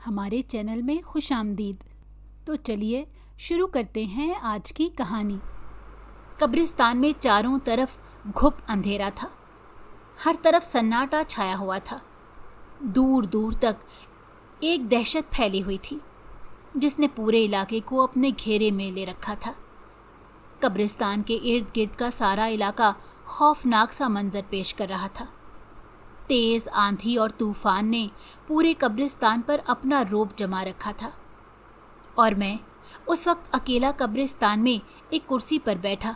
हमारे चैनल में खुश आमदीद। तो चलिए शुरू करते हैं आज की कहानी। कब्रिस्तान में चारों तरफ घुप अंधेरा था। हर तरफ सन्नाटा छाया हुआ था। दूर दूर तक एक दहशत फैली हुई थी जिसने पूरे इलाके को अपने घेरे में ले रखा था। कब्रिस्तान के इर्द गिर्द का सारा इलाका खौफनाक सा मंजर पेश कर रहा था। तेज आंधी और तूफान ने पूरे कब्रिस्तान पर अपना रोब जमा रखा था और मैं उस वक्त अकेला कब्रिस्तान में एक कुर्सी पर बैठा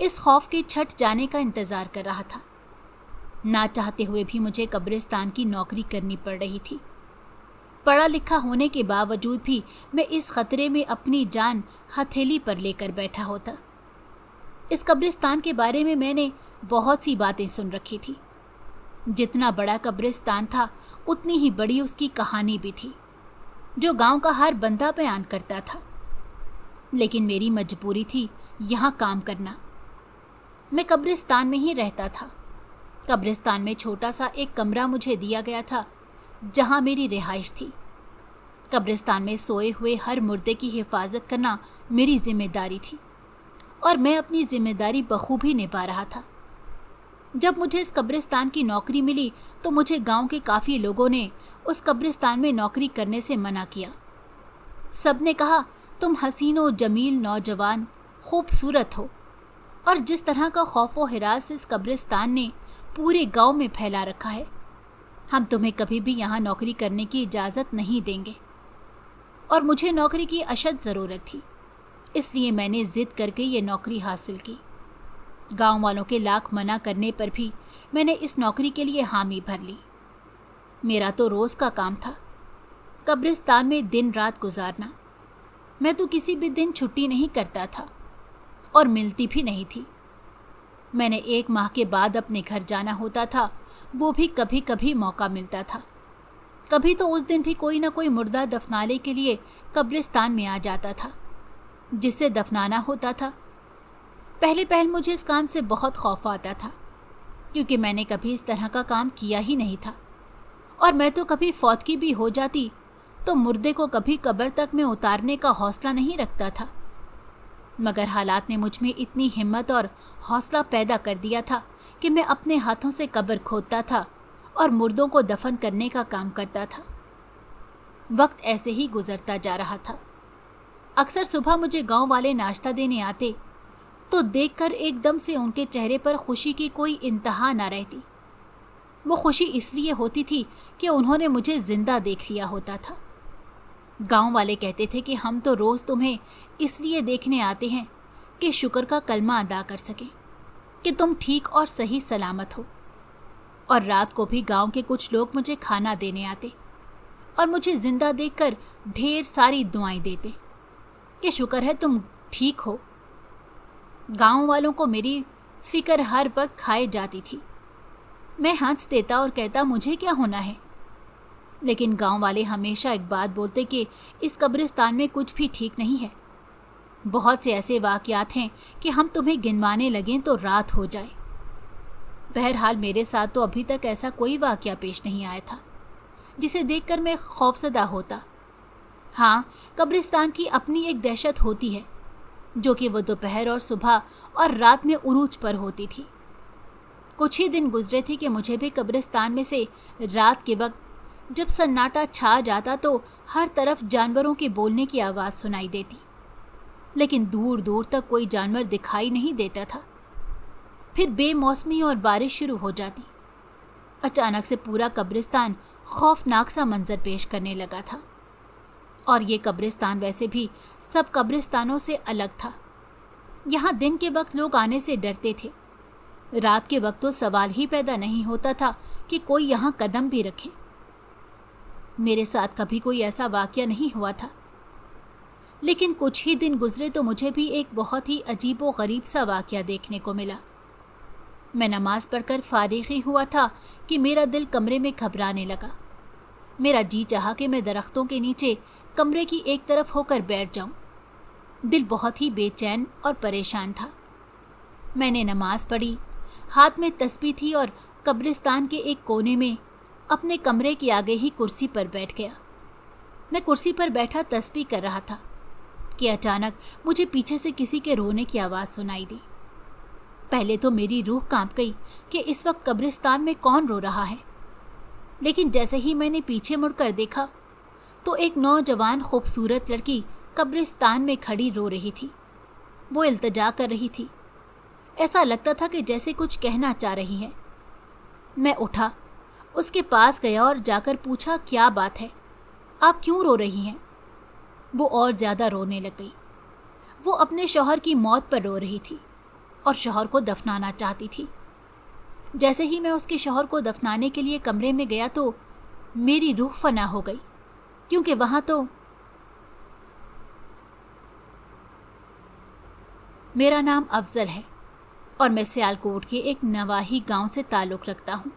इस खौफ के छट जाने का इंतज़ार कर रहा था। ना चाहते हुए भी मुझे कब्रिस्तान की नौकरी करनी पड़ रही थी। पढ़ा लिखा होने के बावजूद भी मैं इस खतरे में अपनी जान हथेली पर लेकर बैठा होता। इस कब्रिस्तान के बारे में मैंने बहुत सी बातें सुन रखी थी। जितना बड़ा कब्रिस्तान था उतनी ही बड़ी उसकी कहानी भी थी जो गांव का हर बंदा बयान करता था। लेकिन मेरी मजबूरी थी यहाँ काम करना। मैं कब्रिस्तान में ही रहता था। कब्रिस्तान में छोटा सा एक कमरा मुझे दिया गया था जहाँ मेरी रिहाइश थी। कब्रिस्तान में सोए हुए हर मुर्दे की हिफाजत करना मेरी जिम्मेदारी थी और मैं अपनी जिम्मेदारी बखूबी निभा रहा था। जब मुझे इस कब्रिस्तान की नौकरी मिली तो मुझे गांव के काफ़ी लोगों ने उस कब्रिस्तान में नौकरी करने से मना किया। सब ने कहा, तुम हसीन व जमील नौजवान खूबसूरत हो और जिस तरह का खौफ व हिरास इस कब्रिस्तान ने पूरे गांव में फैला रखा है, हम तुम्हें कभी भी यहाँ नौकरी करने की इजाज़त नहीं देंगे। और मुझे नौकरी की अशद ज़रूरत थी, इसलिए मैंने ज़िद करके ये नौकरी हासिल की। गांव वालों के लाख मना करने पर भी मैंने इस नौकरी के लिए हामी भर ली। मेरा तो रोज़ का काम था कब्रिस्तान में दिन रात गुजारना। मैं तो किसी भी दिन छुट्टी नहीं करता था और मिलती भी नहीं थी। मैंने 1 माह के बाद अपने घर जाना होता था, वो भी कभी कभी मौका मिलता था। कभी तो उस दिन भी कोई ना कोई मुर्दा दफनाने के लिए कब्रिस्तान में आ जाता था जिसे दफनाना होता था। पहले मुझे इस काम से बहुत खौफ आता था क्योंकि मैंने कभी इस तरह का काम किया ही नहीं था और मैं तो कभी फौतगी भी हो जाती तो मुर्दे को कभी कब्र तक में उतारने का हौसला नहीं रखता था। मगर हालात ने मुझ में इतनी हिम्मत और हौसला पैदा कर दिया था कि मैं अपने हाथों से कब्र खोदता था और मुर्दों को दफन करने का काम करता था। वक्त ऐसे ही गुजरता जा रहा था। अक्सर सुबह मुझे गांव वाले नाश्ता देने आते तो देखकर एकदम से उनके चेहरे पर खुशी की कोई इंतहा ना रहती। वो खुशी इसलिए होती थी कि उन्होंने मुझे जिंदा देख लिया होता था। गांव वाले कहते थे कि हम तो रोज़ तुम्हें इसलिए देखने आते हैं कि शुक्र का कलमा अदा कर सकें कि तुम ठीक और सही सलामत हो। और रात को भी गांव के कुछ लोग मुझे खाना देने आते और मुझे जिंदा देखकर ढेर सारी दुआएं देते कि शुक्र है तुम ठीक हो। गांव वालों को मेरी फिक्र हर वक्त खाए जाती थी। मैं हंस देता और कहता, मुझे क्या होना है। लेकिन गांव वाले हमेशा एक बात बोलते कि इस कब्रिस्तान में कुछ भी ठीक नहीं है। बहुत से ऐसे वाक़यात हैं कि हम तुम्हें गिनवाने लगें तो रात हो जाए। बहरहाल मेरे साथ तो अभी तक ऐसा कोई वाक़या पेश नहीं आया था जिसे देखकर मैं खौफजदा होता। हाँ, कब्रिस्तान की अपनी एक दहशत होती है जो कि वो दोपहर और सुबह और रात में उरूज पर होती थी। कुछ ही दिन गुजरे थे कि मुझे भी कब्रिस्तान में से रात के वक्त जब सन्नाटा छा जाता तो हर तरफ जानवरों के बोलने की आवाज़ सुनाई देती, लेकिन दूर दूर तक कोई जानवर दिखाई नहीं देता था। फिर बेमौसमी और बारिश शुरू हो जाती। अचानक से पूरा कब्रिस्तान खौफनाक सा मंजर पेश करने लगा था। और ये कब्रिस्तान वैसे भी सब कब्रिस्तानों से अलग था। यहाँ दिन के वक्त लोग आने से डरते थे। रात के वक्त तो सवाल ही पैदा नहीं होता था कि कोई यहाँ कदम भी रखे। मेरे साथ कभी कोई ऐसा वाक़या नहीं हुआ था, लेकिन कुछ ही दिन गुजरे तो मुझे भी एक बहुत ही अजीब व गरीब सा वाक़या देखने को मिला। मैं नमाज पढ़कर फारिग ही हुआ था कि मेरा दिल कमरे में घबराने लगा। मेरा जी चाहा कि मैं दरख्तों के नीचे कमरे की एक तरफ होकर बैठ जाऊं। दिल बहुत ही बेचैन और परेशान था। मैंने नमाज पढ़ी, हाथ में तस्बीह थी और कब्रिस्तान के एक कोने में अपने कमरे के आगे ही कुर्सी पर बैठ गया। मैं कुर्सी पर बैठा तस्बीह कर रहा था कि अचानक मुझे पीछे से किसी के रोने की आवाज़ सुनाई दी। पहले तो मेरी रूह कांप गई कि इस वक्त कब्रिस्तान में कौन रो रहा है, लेकिन जैसे ही मैंने पीछे मुड़कर देखा तो एक नौजवान खूबसूरत लड़की कब्रिस्तान में खड़ी रो रही थी। वो इल्तिजा कर रही थी, ऐसा लगता था कि जैसे कुछ कहना चाह रही है। मैं उठा, उसके पास गया और जाकर पूछा, क्या बात है, आप क्यों रो रही हैं? वो और ज़्यादा रोने लग गई। वो अपने शौहर की मौत पर रो रही थी और शौहर को दफनाना चाहती थी। जैसे ही मैं उसके शौहर को दफनाने के लिए कमरे में गया तो मेरी रूह फना हो गई, क्योंकि वहाँ तो मेरा नाम अफजल है और मैं सियालकोट के एक नवाही गांव से ताल्लुक़ रखता हूँ।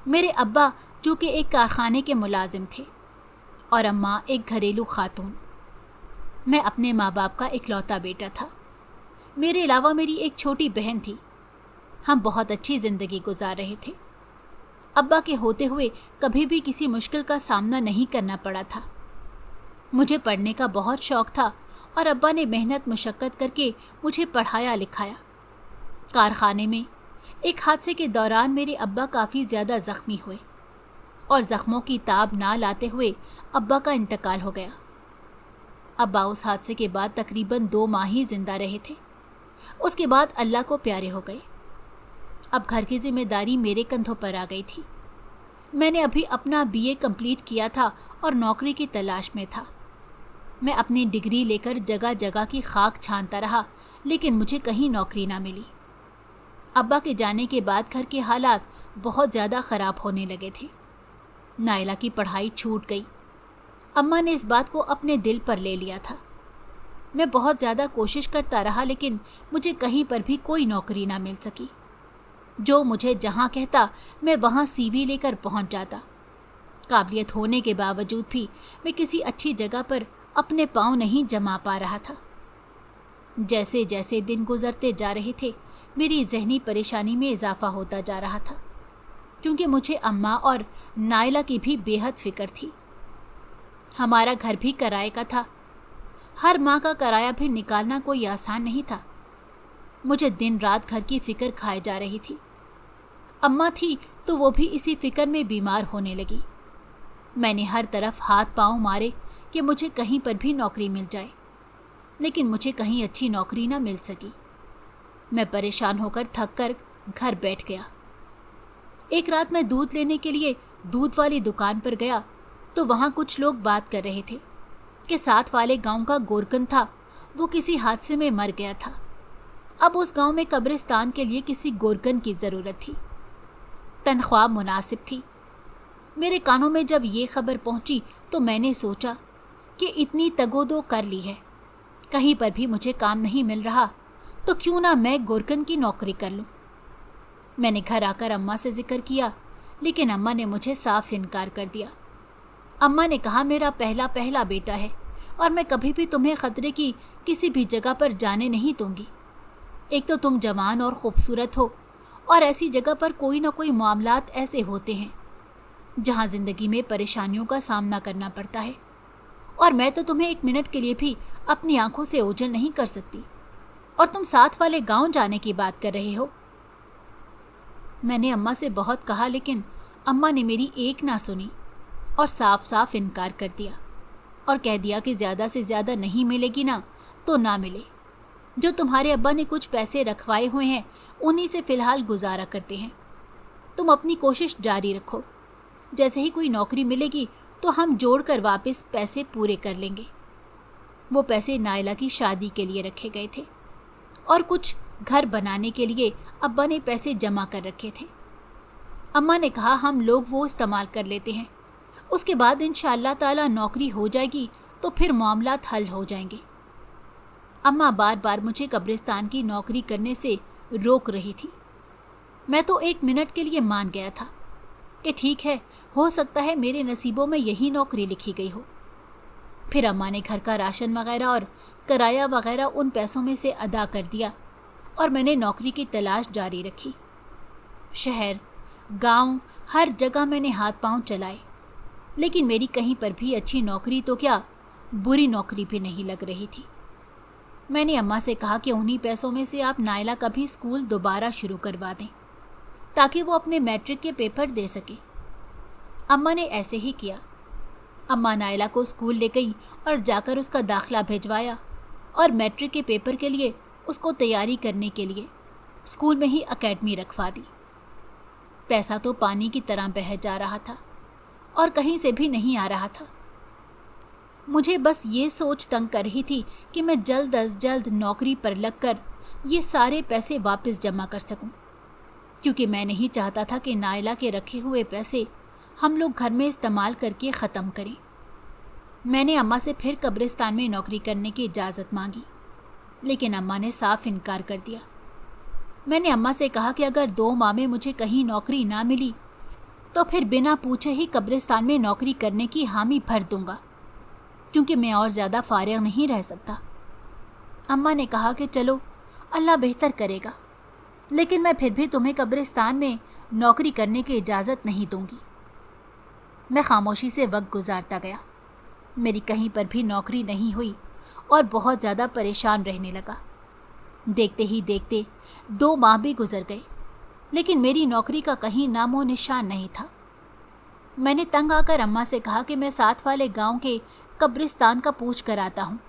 मेरे अब्बा जो कि एक कारखाने के मुलाजिम थे और अम्मा एक घरेलू खातून। मैं अपने माँ बाप का इकलौता बेटा था। मेरे अलावा मेरी एक छोटी बहन थी। हम बहुत अच्छी ज़िंदगी गुजार रहे थे। अब्बा के होते हुए कभी भी किसी मुश्किल का सामना नहीं करना पड़ा था। मुझे पढ़ने का बहुत शौक़ था और अब्बा ने मेहनत मुशक्क़त करके मुझे पढ़ाया लिखाया। कारखाने में एक हादसे के दौरान मेरे अब्बा काफ़ी ज़्यादा ज़ख्मी हुए और ज़ख्मों की ताब ना लाते हुए अब्बा का इंतकाल हो गया। अब्बा उस हादसे के बाद तकरीबन 2 माह ही ज़िंदा रहे थे। उसके बाद अल्लाह को प्यारे हो गए। अब घर की जिम्मेदारी मेरे कंधों पर आ गई थी। मैंने अभी अपना BA कंप्लीट किया था और नौकरी की तलाश में था। मैं अपनी डिग्री लेकर जगह जगह की खाक छानता रहा, लेकिन मुझे कहीं नौकरी ना मिली। अब्बा के जाने के बाद घर के हालात बहुत ज़्यादा ख़राब होने लगे थे। नायला की पढ़ाई छूट गई। अम्मा ने इस बात को अपने दिल पर ले लिया था। मैं बहुत ज़्यादा कोशिश करता रहा, लेकिन मुझे कहीं पर भी कोई नौकरी ना मिल सकी। जो मुझे जहाँ कहता मैं वहाँ CV लेकर पहुँच जाता। काबिलियत होने के बावजूद भी मैं किसी अच्छी जगह पर अपने पाँव नहीं जमा पा रहा था। जैसे जैसे दिन गुजरते जा रहे थे, मेरी जहनी परेशानी में इजाफा होता जा रहा था, क्योंकि मुझे अम्मा और नायला की भी बेहद फ़िक्र थी। हमारा घर भी किराए का था। हर माह का किराया भी निकालना कोई आसान नहीं था। मुझे दिन रात घर की फ़िक्र खाए जा रही थी। अम्मा थी तो वो भी इसी फ़िक्र में बीमार होने लगी। मैंने हर तरफ हाथ पांव मारे कि मुझे कहीं पर भी नौकरी मिल जाए, लेकिन मुझे कहीं अच्छी नौकरी ना मिल सकी। मैं परेशान होकर थक कर घर बैठ गया। एक रात मैं दूध लेने के लिए दूध वाली दुकान पर गया तो वहाँ कुछ लोग बात कर रहे थे कि साथ वाले गांव का गोरकन था, वो किसी हादसे में मर गया था। अब उस गांव में कब्रिस्तान के लिए किसी गोरकन की ज़रूरत थी। तनख्वाह मुनासिब थी। मेरे कानों में जब ये खबर पहुंची तो मैंने सोचा कि इतनी तगोदो कर ली है, कहीं पर भी मुझे काम नहीं मिल रहा, तो क्यों ना मैं गोरकन की नौकरी कर लूं। मैंने घर आकर अम्मा से जिक्र किया, लेकिन अम्मा ने मुझे साफ इनकार कर दिया। अम्मा ने कहा, मेरा पहला बेटा है और मैं कभी भी तुम्हें ख़तरे की किसी भी जगह पर जाने नहीं दूंगी। एक तो तुम जवान और ख़ूबसूरत हो, और ऐसी जगह पर कोई ना कोई मामलात ऐसे होते हैं जहाँ ज़िंदगी में परेशानियों का सामना करना पड़ता है, और मैं तो तुम्हें 1 मिनट के लिए भी अपनी आंखों से ओझल नहीं कर सकती, और तुम साथ वाले गांव जाने की बात कर रहे हो। मैंने अम्मा से बहुत कहा, लेकिन अम्मा ने मेरी एक ना सुनी और साफ साफ इनकार कर दिया और कह दिया कि ज़्यादा से ज़्यादा नहीं मिलेगी ना तो ना मिले। जो तुम्हारे अब्बा ने कुछ पैसे रखवाए हुए हैं उन्हीं से फ़िलहाल गुजारा करते हैं। तुम अपनी कोशिश जारी रखो, जैसे ही कोई नौकरी मिलेगी तो हम जोड़ कर वापस पैसे पूरे कर लेंगे। वो पैसे नायला की शादी के लिए रखे गए थे और कुछ घर बनाने के लिए अब्बा ने पैसे जमा कर रखे थे। अम्मा ने कहा, हम लोग वो इस्तेमाल कर लेते हैं, उसके बाद इंशाअल्लाह ताला नौकरी हो जाएगी तो फिर मामलात हल हो जाएंगे। अम्मा बार बार मुझे कब्रिस्तान की नौकरी करने से रोक रही थी। मैं तो 1 मिनट के लिए मान गया था कि ठीक है, हो सकता है मेरे नसीबों में यही नौकरी लिखी गई हो। फिर अम्मा ने घर का राशन वगैरह और किराया वगैरह उन पैसों में से अदा कर दिया और मैंने नौकरी की तलाश जारी रखी। शहर, गांव, हर जगह मैंने हाथ पांव चलाए, लेकिन मेरी कहीं पर भी अच्छी नौकरी तो क्या, बुरी नौकरी भी नहीं लग रही थी। मैंने अम्मा से कहा कि उन्हीं पैसों में से आप नायला का भी स्कूल दोबारा शुरू करवा दें ताकि वो अपने मैट्रिक के पेपर दे सके। अम्मा ने ऐसे ही किया। अम्मा नायला को स्कूल ले गई और जाकर उसका दाखिला भिजवाया और मैट्रिक के पेपर के लिए उसको तैयारी करने के लिए स्कूल में ही एकेडमी रखवा दी। पैसा तो पानी की तरह बह जा रहा था और कहीं से भी नहीं आ रहा था। मुझे बस ये सोच तंग कर रही थी कि मैं जल्द अज जल्द नौकरी पर लगकर ये सारे पैसे वापस जमा कर सकूं, क्योंकि मैं नहीं चाहता था कि नायला के रखे हुए पैसे हम लोग घर में इस्तेमाल करके ख़त्म करें। मैंने अम्मा से फिर कब्रिस्तान में नौकरी करने की इजाज़त मांगी, लेकिन अम्मा ने साफ इनकार कर दिया। मैंने अम्मा से कहा कि अगर 2 माह में मुझे कहीं नौकरी ना मिली तो फिर बिना पूछे ही कब्रिस्तान में नौकरी करने की हामी भर दूंगा, क्योंकि मैं और ज़्यादा फारिग नहीं रह सकता। अम्मा ने कहा कि चलो अल्लाह बेहतर करेगा, लेकिन मैं फिर भी तुम्हें कब्रिस्तान में नौकरी करने की इजाज़त नहीं दूंगी। मैं खामोशी से वक्त गुजारता गया। मेरी कहीं पर भी नौकरी नहीं हुई और बहुत ज़्यादा परेशान रहने लगा। देखते ही देखते 2 माह भी गुजर गए, लेकिन मेरी नौकरी का कहीं नामो निशान नहीं था। मैंने तंग आकर अम्मा से कहा कि मैं साथ वाले गांव के कब्रिस्तान का पूछ कर आता हूँ।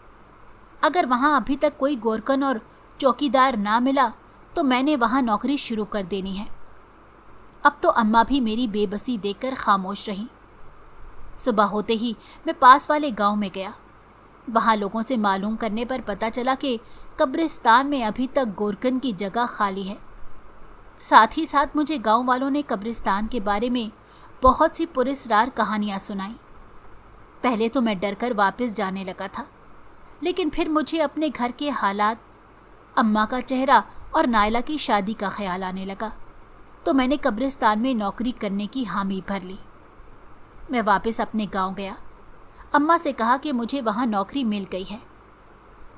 अगर वहाँ अभी तक कोई गोरकन और चौकीदार ना मिला तो मैंने वहाँ नौकरी शुरू कर देनी है। अब तो अम्मा भी मेरी बेबसी देखकर खामोश रहीं। सुबह होते ही मैं पास वाले गांव में गया। वहाँ लोगों से मालूम करने पर पता चला कि कब्रिस्तान में अभी तक गोरकन की जगह खाली है। साथ ही साथ मुझे गांव वालों ने कब्रिस्तान के बारे में बहुत सी पुरस्कार कहानियाँ सुनाई। पहले तो मैं डरकर वापस जाने लगा था, लेकिन फिर मुझे अपने घर के हालात, अम्मा का चेहरा और नायला की शादी का ख्याल आने लगा, तो मैंने कब्रिस्तान में नौकरी करने की हामी भर ली। मैं वापस अपने गांव गया। अम्मा से कहा कि मुझे वहाँ नौकरी मिल गई है,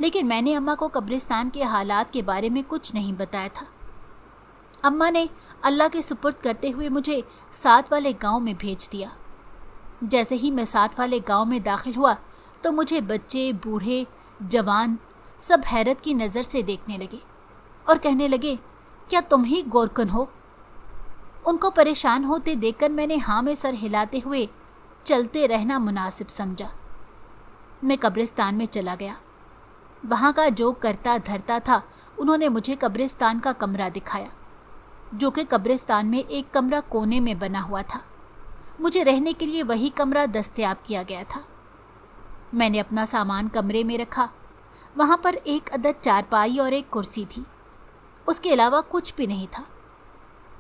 लेकिन मैंने अम्मा को कब्रिस्तान के हालात के बारे में कुछ नहीं बताया था। अम्मा ने अल्लाह के सुपुर्द करते हुए मुझे साथ वाले गांव में भेज दिया। जैसे ही मैं साथ वाले गांव में दाखिल हुआ तो मुझे बच्चे, बूढ़े, जवान सब हैरत की नज़र से देखने लगे और कहने लगे, क्या तुम ही गोरकन हो? उनको परेशान होते देखकर मैंने हाँ में सर हिलाते हुए चलते रहना मुनासिब समझा। मैं कब्रिस्तान में चला गया। वहाँ का जो करता धरता था उन्होंने मुझे कब्रिस्तान का कमरा दिखाया, जो कि कब्रिस्तान में एक कमरा कोने में बना हुआ था। मुझे रहने के लिए वही कमरा दस्तयाब किया गया था। मैंने अपना सामान कमरे में रखा। वहाँ पर एक अदद चारपाई और एक कुर्सी थी, उसके अलावा कुछ भी नहीं था।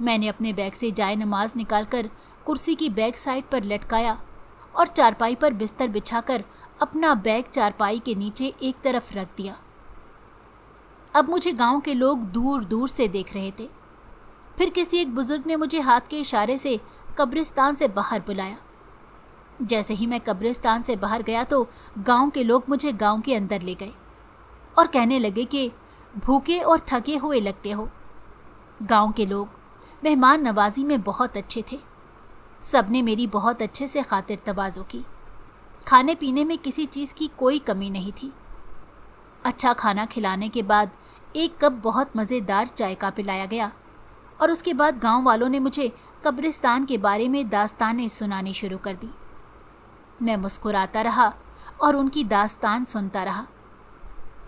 मैंने अपने बैग से जाए नमाज निकालकर कुर्सी की बैक साइड पर लटकाया और चारपाई पर बिस्तर बिछाकर अपना बैग चारपाई के नीचे एक तरफ रख दिया। अब मुझे गांव के लोग दूर दूर से देख रहे थे। फिर किसी एक बुजुर्ग ने मुझे हाथ के इशारे से कब्रिस्तान से बाहर बुलाया। जैसे ही मैं कब्रिस्तान से बाहर गया तो गांव के लोग मुझे गांव के अंदर ले गए और कहने लगे कि भूखे और थके हुए लगते हो। गांव के लोग मेहमान नवाजी में बहुत अच्छे थे। सबने मेरी बहुत अच्छे से खातिर तवाज़ो की। खाने पीने में किसी चीज़ की कोई कमी नहीं थी। अच्छा खाना खिलाने के बाद एक कप बहुत मज़ेदार चाय का पिलाया गया और उसके बाद गांव वालों ने मुझे कब्रिस्तान के बारे में दास्तानें सुनानी शुरू कर दी। मैं मुस्कुराता रहा और उनकी दास्तान सुनता रहा।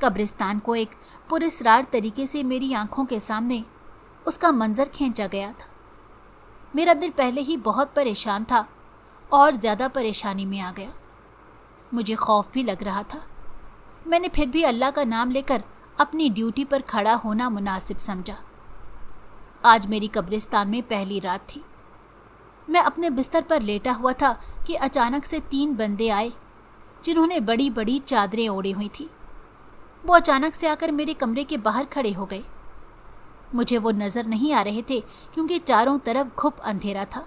कब्रिस्तान को एक पुरस्कार तरीके से मेरी आंखों के सामने उसका मंजर खींचा गया था। मेरा दिल पहले ही बहुत परेशान था और ज़्यादा परेशानी में आ गया। मुझे खौफ भी लग रहा था। मैंने फिर भी अल्लाह का नाम लेकर अपनी ड्यूटी पर खड़ा होना मुनासिब समझा। आज मेरी कब्रिस्तान में पहली रात थी। मैं अपने बिस्तर पर लेटा हुआ था कि अचानक से 3 बंदे आए जिन्होंने बड़ी बड़ी चादरें ओढ़ी हुई थी। वो अचानक से आकर मेरे कमरे के बाहर खड़े हो गए। मुझे वो नज़र नहीं आ रहे थे क्योंकि चारों तरफ घुप अंधेरा था।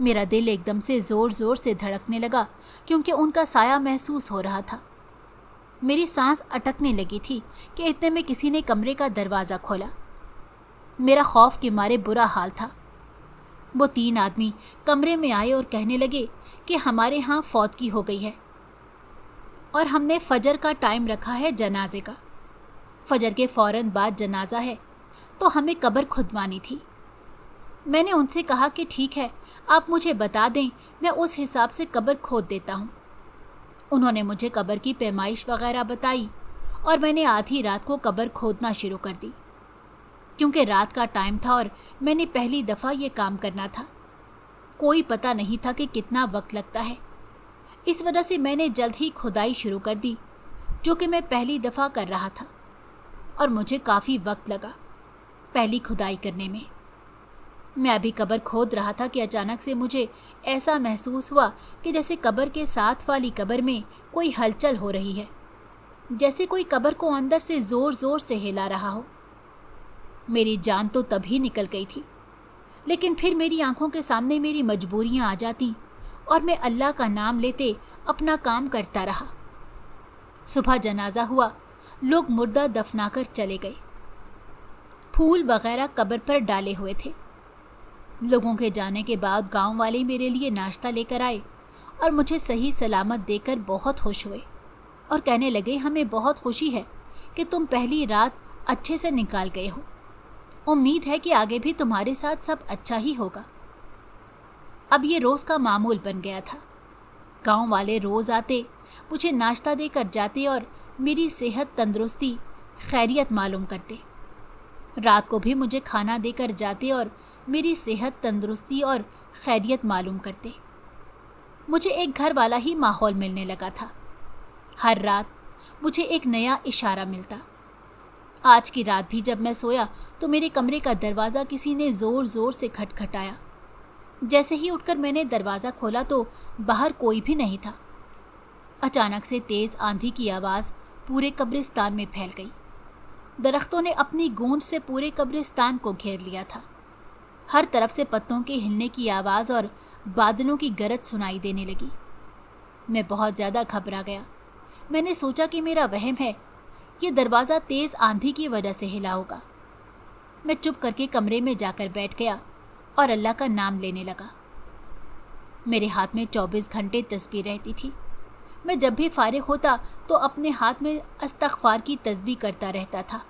मेरा दिल एकदम से ज़ोर ज़ोर से धड़कने लगा क्योंकि उनका साया महसूस हो रहा था। मेरी सांस अटकने लगी थी कि इतने में किसी ने कमरे का दरवाज़ा खोला। मेरा खौफ के मारे बुरा हाल था। वो 3 आदमी कमरे में आए और कहने लगे कि हमारे यहाँ फौतगी हो गई है और हमने फजर का टाइम रखा है जनाजे का। फजर के फ़ौरन बाद जनाजा है तो हमें कब्र खुदवानी थी। मैंने उनसे कहा कि ठीक है, आप मुझे बता दें, मैं उस हिसाब से कब्र खोद देता हूँ। उन्होंने मुझे कब्र की पैमाइश वगैरह बताई और मैंने आधी रात को कब्र खोदना शुरू कर दी। क्योंकि रात का टाइम था और मैंने पहली दफ़ा ये काम करना था, कोई पता नहीं था कि कितना वक्त लगता है। इस वजह से मैंने जल्द ही खुदाई शुरू कर दी, जो कि मैं पहली दफ़ा कर रहा था, और मुझे काफ़ी वक्त लगा पहली खुदाई करने में। मैं अभी कब्र खोद रहा था कि अचानक से मुझे ऐसा महसूस हुआ कि जैसे कब्र के साथ वाली कब्र में कोई हलचल हो रही है, जैसे कोई कब्र को अंदर से ज़ोर ज़ोर से हिला रहा हो। मेरी जान तो तभी निकल गई थी, लेकिन फिर मेरी आंखों के सामने मेरी मजबूरियां आ जाती और मैं अल्लाह का नाम लेते अपना काम करता रहा। सुबह जनाजा हुआ, लोग मुर्दा दफनाकर चले गए। फूल वगैरह कब्र पर डाले हुए थे। लोगों के जाने के बाद गांव वाले मेरे लिए नाश्ता लेकर आए और मुझे सही सलामत देकर बहुत खुश हुए और कहने लगे, हमें बहुत खुशी है कि तुम पहली रात अच्छे से निकाल गए हो। उम्मीद है कि आगे भी तुम्हारे साथ सब अच्छा ही होगा। अब ये रोज़ का मामूल बन गया था। गांव वाले रोज़ आते, मुझे नाश्ता देकर जाते और मेरी सेहत तंदुरुस्ती खैरियत मालूम करते। रात को भी मुझे खाना देकर जाते और मेरी सेहत तंदुरुस्ती और खैरियत मालूम करते। मुझे एक घर वाला ही माहौल मिलने लगा था। हर रात मुझे एक नया इशारा मिलता। आज की रात भी जब मैं सोया तो मेरे कमरे का दरवाज़ा किसी ने ज़ोर ज़ोर से खटखटाया। जैसे ही उठकर मैंने दरवाज़ा खोला तो बाहर कोई भी नहीं था। अचानक से तेज़ आंधी की आवाज़ पूरे कब्रिस्तान में फैल गई। दरख्तों ने अपनी गूंज से पूरे कब्रिस्तान को घेर लिया था। हर तरफ से पत्तों के हिलने की आवाज़ और बादलों की गरज सुनाई देने लगी। मैं बहुत ज़्यादा घबरा गया। मैंने सोचा कि मेरा वहम है, ये दरवाज़ा तेज़ आंधी की वजह से हिला होगा। मैं चुप करके कमरे में जाकर बैठ गया और अल्लाह का नाम लेने लगा। मेरे हाथ में 24 घंटे तस्बीह रहती थी। मैं जब भी फारिग होता तो अपने हाथ में इस्तग़फ़ार की तस्बीह करता रहता था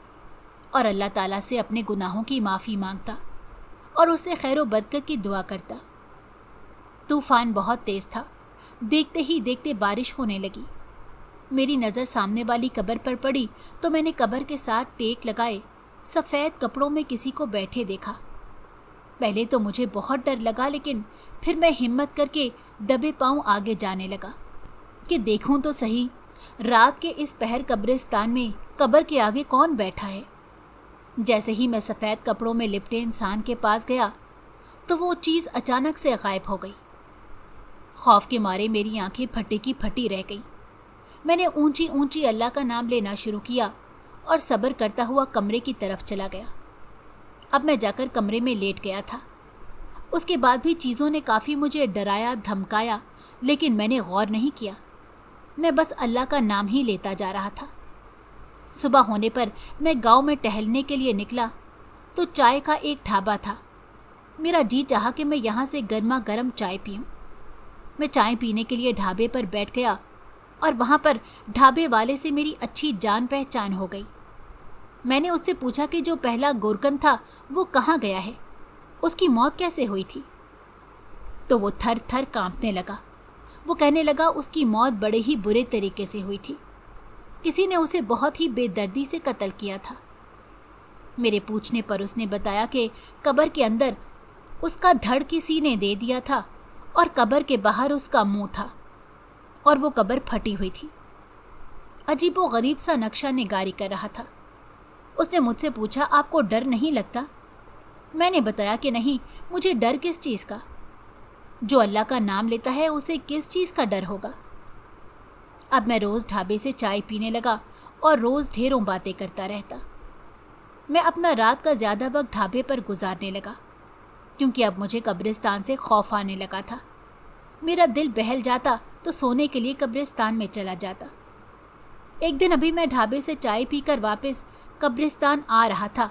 और अल्लाह ताला से अपने गुनाहों की माफ़ी मांगता और उससे खैर व बरकत की दुआ करता। तूफ़ान बहुत तेज़ था। देखते ही देखते बारिश होने लगी। मेरी नज़र सामने वाली कब्र पर पड़ी तो मैंने कब्र के साथ टेक लगाए सफ़ेद कपड़ों में किसी को बैठे देखा। पहले तो मुझे बहुत डर लगा, लेकिन फिर मैं हिम्मत करके दबे पांव आगे जाने लगा कि देखूं तो सही, रात के इस पहर कब्रिस्तान में कब्र के आगे कौन बैठा है। जैसे ही मैं सफ़ेद कपड़ों में लिपटे इंसान के पास गया तो वो चीज़ अचानक से गायब हो गई। खौफ के मारे मेरी आंखें फटी की फटी रह गईं। मैंने ऊंची ऊंची अल्लाह का नाम लेना शुरू किया और सब्र करता हुआ कमरे की तरफ चला गया। अब मैं जाकर कमरे में लेट गया था। उसके बाद भी चीज़ों ने काफ़ी मुझे डराया धमकाया, लेकिन मैंने गौर नहीं किया। मैं बस अल्लाह का नाम ही लेता जा रहा था। सुबह होने पर मैं गांव में टहलने के लिए निकला तो चाय का एक ढाबा था। मेरा जी चाहा कि मैं यहाँ से गर्मा गर्म चाय पीऊँ। मैं चाय पीने के लिए ढाबे पर बैठ गया और वहाँ पर ढाबे वाले से मेरी अच्छी जान पहचान हो गई। मैंने उससे पूछा कि जो पहला गोरकन था वो कहाँ गया है, उसकी मौत कैसे हुई थी। तो वो थर थर कांपने लगा। वो कहने लगा उसकी मौत बड़े ही बुरे तरीके से हुई थी। किसी ने उसे बहुत ही बेदर्दी से कत्ल किया था। मेरे पूछने पर उसने बताया कि कब्र के अंदर उसका धड़ किसी ने दे दिया था और कब्र के बाहर उसका मुंह था और वो कब्र फटी हुई थी। अजीब व गरीब सा नक्शा निगारी कर रहा था। उसने मुझसे पूछा, आपको डर नहीं लगता? मैंने बताया कि नहीं, मुझे डर किस चीज़ का? जो अल्लाह का नाम लेता है उसे किस चीज़ का डर होगा। अब मैं रोज़ ढाबे से चाय पीने लगा और रोज़ ढेरों बातें करता रहता। मैं अपना रात का ज़्यादा वक्त ढाबे पर गुजारने लगा, क्योंकि अब मुझे कब्रिस्तान से खौफ आने लगा था। मेरा दिल बहल जाता तो सोने के लिए कब्रिस्तान में चला जाता। एक दिन अभी मैं ढाबे से चाय पीकर वापस कब्रिस्तान आ रहा था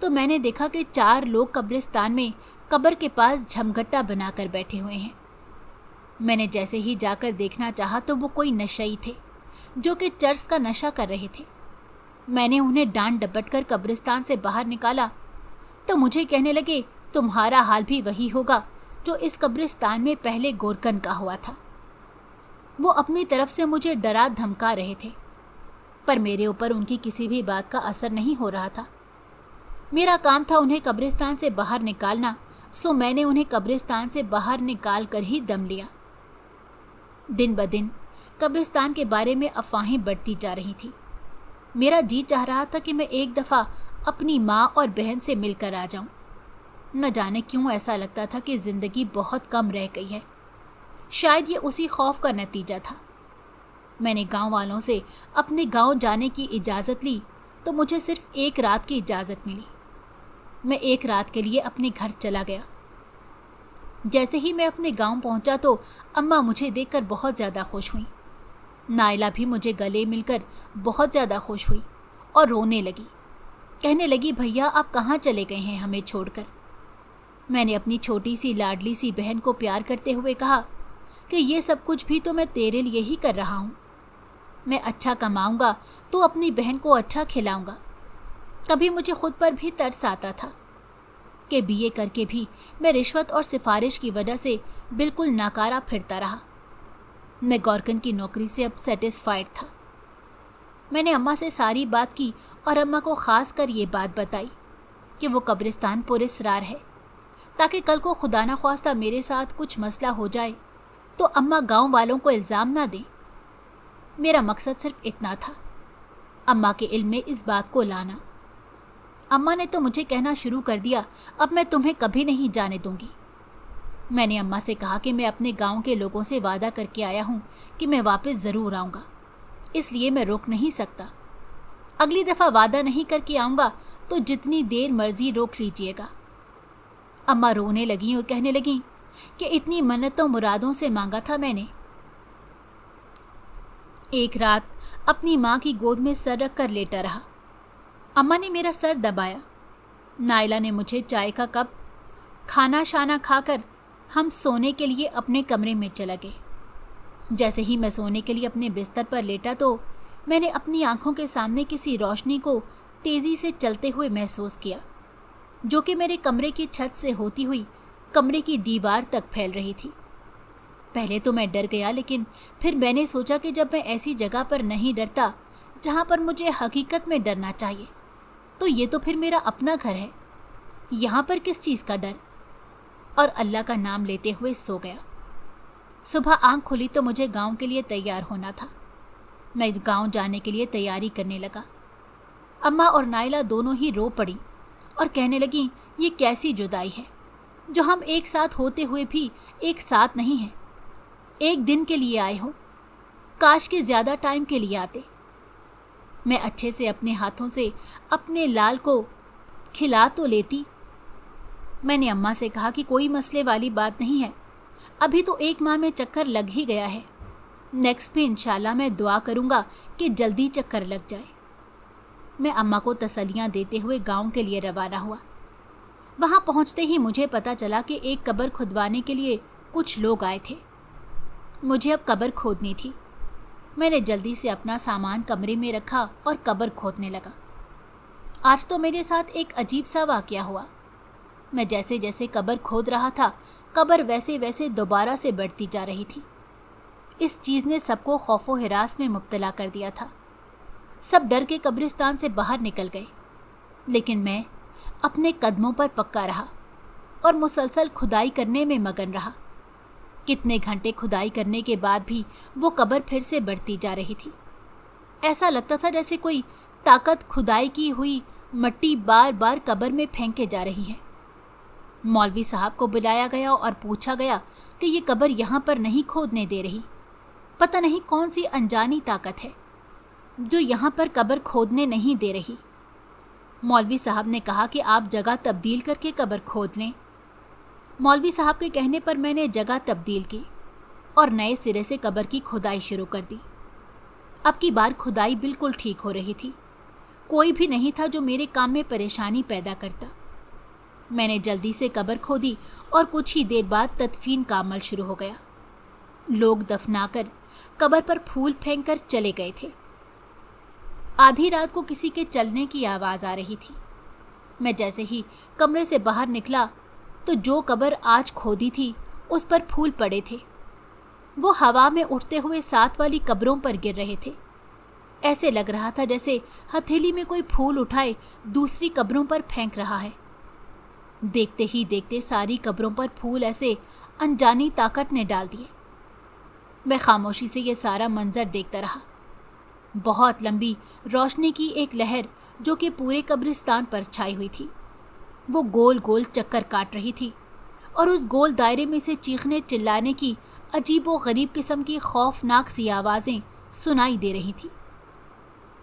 तो मैंने देखा कि 4 लोग कब्रिस्तान में कब्र के पास झमघट्टा बनाकर बैठे हुए हैं। मैंने जैसे ही जाकर देखना चाहा तो वो कोई नशई थे जो कि चर्स का नशा कर रहे थे। मैंने उन्हें डांट डपट कर कब्रिस्तान से बाहर निकाला तो मुझे कहने लगे, तुम्हारा हाल भी वही होगा जो इस कब्रिस्तान में पहले गोरकन का हुआ था। वो अपनी तरफ से मुझे डरा धमका रहे थे, पर मेरे ऊपर उनकी किसी भी बात का असर नहीं हो रहा था। मेरा काम था उन्हें कब्रिस्तान से बाहर निकालना, सो मैंने उन्हें कब्रिस्तान से बाहर निकाल कर ही दम लिया। दिन ब दिन कब्रिस्तान के बारे में अफवाहें बढ़ती जा रही थी। मेरा जी चाह रहा था कि मैं एक दफ़ा अपनी माँ और बहन से मिलकर आ जाऊं। न जाने क्यों ऐसा लगता था कि ज़िंदगी बहुत कम रह गई है। शायद ये उसी खौफ का नतीजा था। मैंने गांव वालों से अपने गांव जाने की इजाज़त ली तो मुझे सिर्फ एक रात की इजाज़त मिली। मैं एक रात के लिए अपने घर चला गया। जैसे ही मैं अपने गांव पहुंचा तो अम्मा मुझे देखकर बहुत ज़्यादा खुश हुई। नायला भी मुझे गले मिलकर बहुत ज़्यादा खुश हुई और रोने लगी। कहने लगी, भैया आप कहाँ चले गए हैं हमें छोड़कर। मैंने अपनी छोटी सी लाडली सी बहन को प्यार करते हुए कहा कि ये सब कुछ भी तो मैं तेरे लिए ही कर रहा हूँ। मैं अच्छा कमाऊँगा तो अपनी बहन को अच्छा खिलाऊँगा। कभी मुझे खुद पर भी तरस आता था कि बीए करके भी मैं रिश्वत और सिफारिश की वजह से बिल्कुल नाकारा फिरता रहा। मैं गौरकन की नौकरी से अब सेटिस्फाइड था। मैंने अम्मा से सारी बात की और अम्मा को ख़ास कर ये बात बताई कि वो कब्रिस्तान पुरस्रार है, ताकि कल को खुदा न ख्वास्ता मेरे साथ कुछ मसला हो जाए तो अम्मा गांव वालों को इल्ज़ाम ना दें। मेरा मकसद सिर्फ इतना था, अम्मा के इल्म में इस बात को लाना। अम्मा ने तो मुझे कहना शुरू कर दिया, अब मैं तुम्हें कभी नहीं जाने दूंगी। मैंने अम्मा से कहा कि मैं अपने गांव के लोगों से वादा करके आया हूं कि मैं वापस ज़रूर आऊँगा, इसलिए मैं रोक नहीं सकता। अगली दफ़ा वादा नहीं करके आऊँगा तो जितनी देर मर्जी रोक लीजिएगा। अम्मा रोने लगी और कहने लगी कि इतनी मन्नतों मुरादों से मांगा था मैंने। एक रात अपनी माँ की गोद में सर रख कर लेटा रहा। अम्मा ने मेरा सर दबाया। नायला ने मुझे चाय का कप, खाना शाना खाकर हम सोने के लिए अपने कमरे में चला गए। जैसे ही मैं सोने के लिए अपने बिस्तर पर लेटा तो मैंने अपनी आंखों के सामने किसी रोशनी को तेज़ी से चलते हुए महसूस किया, जो कि मेरे कमरे की छत से होती हुई कमरे की दीवार तक फैल रही थी। पहले तो मैं डर गया, लेकिन फिर मैंने सोचा कि जब मैं ऐसी जगह पर नहीं डरता जहाँ पर मुझे हकीकत में डरना चाहिए, तो ये तो फिर मेरा अपना घर है, यहाँ पर किस चीज़ का डर। और अल्लाह का नाम लेते हुए सो गया। सुबह आंख खुली तो मुझे गांव के लिए तैयार होना था। मैं गांव जाने के लिए तैयारी करने लगा। अम्मा और नायला दोनों ही रो पड़ी और कहने लगी, ये कैसी जुदाई है जो हम एक साथ होते हुए भी एक साथ नहीं हैं। एक दिन के लिए आए हो, काश कि ज़्यादा टाइम के लिए आते। मैं अच्छे से अपने हाथों से अपने लाल को खिला तो लेती। मैंने अम्मा से कहा कि कोई मसले वाली बात नहीं है, अभी तो 1 माह में चक्कर लग ही गया है। नेक्स्ट में इंशाल्लाह मैं दुआ करूँगा कि जल्दी चक्कर लग जाए। मैं अम्मा को तसल्लियाँ देते हुए गांव के लिए रवाना हुआ। वहाँ पहुँचते ही मुझे पता चला कि एक कब्र खुदवाने के लिए कुछ लोग आए थे। मुझे अब कब्र खोदनी थी। मैंने जल्दी से अपना सामान कमरे में रखा और कब्र खोदने लगा। आज तो मेरे साथ एक अजीब सा वाक़या हुआ। मैं जैसे जैसे कब्र खोद रहा था, कब्र वैसे वैसे दोबारा से बढ़ती जा रही थी। इस चीज़ ने सबको खौफो हिरास में मुब्तला कर दिया था। सब डर के कब्रिस्तान से बाहर निकल गए, लेकिन मैं अपने कदमों पर पक्का रहा और मुसलसल खुदाई करने में मगन रहा। कितने घंटे खुदाई करने के बाद भी वो कब्र फिर से बढ़ती जा रही थी। ऐसा लगता था जैसे कोई ताकत खुदाई की हुई मट्टी बार बार कब्र में फेंके जा रही है। मौलवी साहब को बुलाया गया और पूछा गया कि ये कब्र यहाँ पर नहीं खोदने दे रही। पता नहीं कौन सी अनजानी ताकत है जो यहाँ पर कब्र खोदने नहीं दे रही। मौलवी साहब ने कहा कि आप जगह तब्दील करके कब्र खोद लें। मौलवी साहब के कहने पर मैंने जगह तब्दील की और नए सिरे से कब्र की खुदाई शुरू कर दी। अब की बार खुदाई बिल्कुल ठीक हो रही थी। कोई भी नहीं था जो मेरे काम में परेशानी पैदा करता। मैंने जल्दी से कब्र खोदी और कुछ ही देर बाद तदफीन का अमल शुरू हो गया। लोग दफनाकर कब्र पर फूल फेंक कर चले गए थे। आधी रात को किसी के चलने की आवाज़ आ रही थी। मैं जैसे ही कमरे से बाहर निकला तो जो कब्र आज खोदी थी उस पर फूल पड़े थे। वो हवा में उठते हुए साथ वाली कब्रों पर गिर रहे थे। ऐसे लग रहा था जैसे हथेली में कोई फूल उठाए दूसरी कब्रों पर फेंक रहा है। देखते ही देखते सारी कब्रों पर फूल ऐसे अनजानी ताकत ने डाल दिए। मैं खामोशी से ये सारा मंजर देखता रहा। बहुत लंबी रोशनी की एक लहर जो कि पूरे कब्रिस्तान पर छाई हुई थी, वो गोल गोल चक्कर काट रही थी और उस गोल दायरे में से चीखने चिल्लाने की अजीबो गरीब किस्म की खौफनाक सी आवाज़ें सुनाई दे रही थी।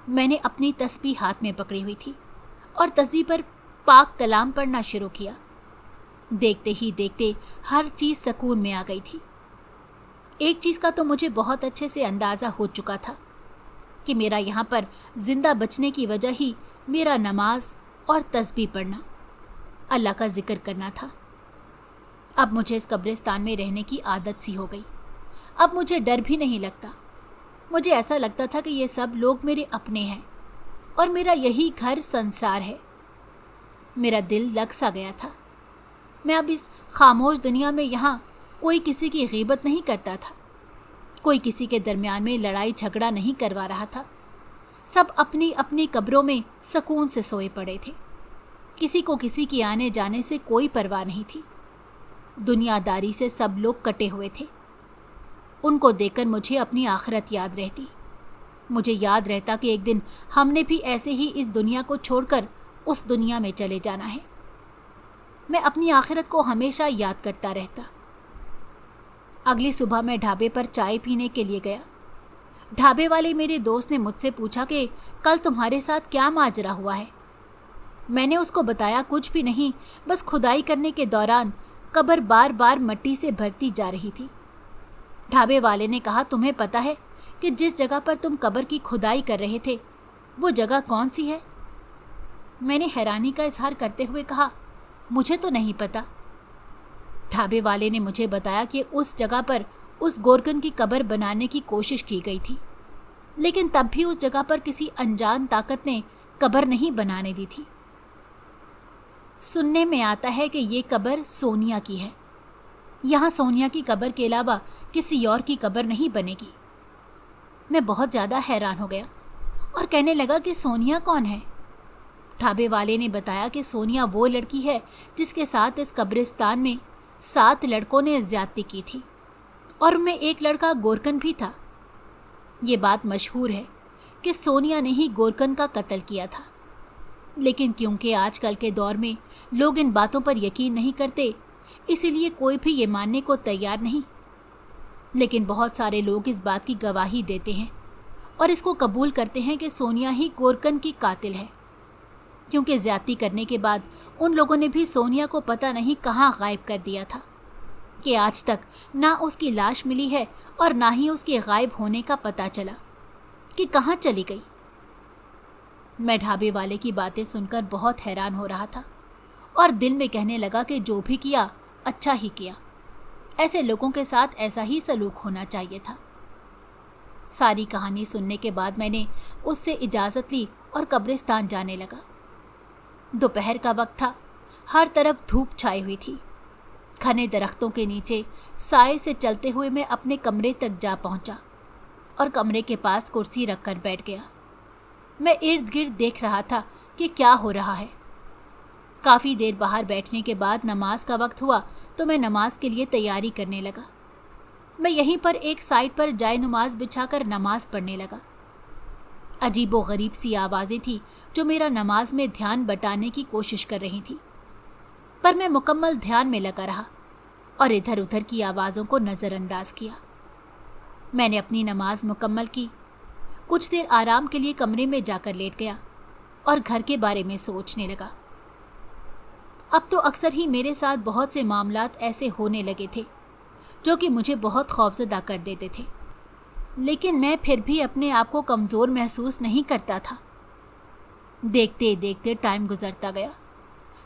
मैंने अपनी तस्बीह हाथ में पकड़ी हुई थी और तस्बीह पर पाक कलाम पढ़ना शुरू किया। देखते ही देखते हर चीज़ सकून में आ गई थी। एक चीज़ का तो मुझे बहुत अच्छे से अंदाज़ा हो चुका था कि मेरा यहाँ पर ज़िंदा बचने की वजह ही मेरा नमाज और तस्बीह पढ़ना, अल्लाह का जिक्र करना था। अब मुझे इस कब्रिस्तान में रहने की आदत सी हो गई। अब मुझे डर भी नहीं लगता। मुझे ऐसा लगता था कि ये सब लोग मेरे अपने हैं और मेरा यही घर संसार है। मेरा दिल लग सा गया था। मैं अब इस खामोश दुनिया में यहाँ कोई किसी की गीबत नहीं करता था, कोई किसी के दरमियान में लड़ाई झगड़ा नहीं करवा रहा था। सब अपनी अपनी कब्रों में सुकून से सोए पड़े थे। किसी को किसी की आने जाने से कोई परवाह नहीं थी। दुनियादारी से सब लोग कटे हुए थे। उनको देखकर मुझे अपनी आखिरत याद रहती। मुझे याद रहता कि एक दिन हमने भी ऐसे ही इस दुनिया को छोड़कर उस दुनिया में चले जाना है। मैं अपनी आखिरत को हमेशा याद करता रहता। अगली सुबह मैं ढाबे पर चाय पीने के लिए गया। ढाबे वाले मेरे दोस्त ने मुझसे पूछा कि कल तुम्हारे साथ क्या माजरा हुआ है। मैंने उसको बताया कुछ भी नहीं, बस खुदाई करने के दौरान कब्र बार बार मिट्टी से भरती जा रही थी। ढाबे वाले ने कहा, तुम्हें पता है कि जिस जगह पर तुम कब्र की खुदाई कर रहे थे वो जगह कौन सी है? मैंने हैरानी का इजहार करते हुए कहा, मुझे तो नहीं पता। ढाबे वाले ने मुझे बताया कि उस जगह पर उस गोरकन की कब्र बनाने की कोशिश की गई थी, लेकिन तब भी उस जगह पर किसी अनजान ताकत ने कब्र नहीं बनाने दी थी। सुनने में आता है कि ये कब्र सोनिया की है। यहाँ सोनिया की कब्र के अलावा किसी और की कब्र नहीं बनेगी। मैं बहुत ज़्यादा हैरान हो गया और कहने लगा कि सोनिया कौन है? ढाबे वाले ने बताया कि सोनिया वो लड़की है जिसके साथ इस कब्रिस्तान में 7 लड़कों ने ज़्यादती की थी और उनमें एक लड़का गोरकन भी था। ये बात मशहूर है कि सोनिया ने ही गोरकन का कत्ल किया था, लेकिन क्योंकि आजकल के दौर में लोग इन बातों पर यकीन नहीं करते, इसीलिए कोई भी ये मानने को तैयार नहीं। लेकिन बहुत सारे लोग इस बात की गवाही देते हैं और इसको कबूल करते हैं कि सोनिया ही गोरकन की कातिल है, क्योंकि ज़्यादती करने के बाद उन लोगों ने भी सोनिया को पता नहीं कहाँ गायब कर दिया था कि आज तक ना उसकी लाश मिली है और ना ही उसके गायब होने का पता चला कि कहाँ चली गई। मैं ढाबे वाले की बातें सुनकर बहुत हैरान हो रहा था और दिल में कहने लगा कि जो भी किया अच्छा ही किया। ऐसे लोगों के साथ ऐसा ही सलूक होना चाहिए था। सारी कहानी सुनने के बाद मैंने उससे इजाज़त ली और कब्रिस्तान जाने लगा। दोपहर का वक्त था। हर तरफ धूप छाई हुई थी। घने दरख्तों के नीचे साए से चलते हुए मैं अपने कमरे तक जा पहुंचा और कमरे के पास कुर्सी रखकर बैठ गया। मैं इर्द गिर्द देख रहा था कि क्या हो रहा है। काफ़ी देर बाहर बैठने के बाद नमाज का वक्त हुआ तो मैं नमाज के लिए तैयारी करने लगा। मैं यहीं पर एक साइड पर जाए नमाज बिछाकर नमाज पढ़ने लगा। अजीबो गरीब सी आवाज़ें थी जो मेरा नमाज में ध्यान बटाने की कोशिश कर रही थी, पर मैं मुकम्मल ध्यान में लगा रहा और इधर उधर की आवाज़ों को नज़रअंदाज किया। मैंने अपनी नमाज मुकम्मल की। कुछ देर आराम के लिए कमरे में जाकर लेट गया और घर के बारे में सोचने लगा। अब तो अक्सर ही मेरे साथ बहुत से मामलात ऐसे होने लगे थे जो कि मुझे बहुत खौफजदा कर देते थे, लेकिन मैं फिर भी अपने आप को कमज़ोर महसूस नहीं करता था। देखते देखते टाइम गुजरता गया।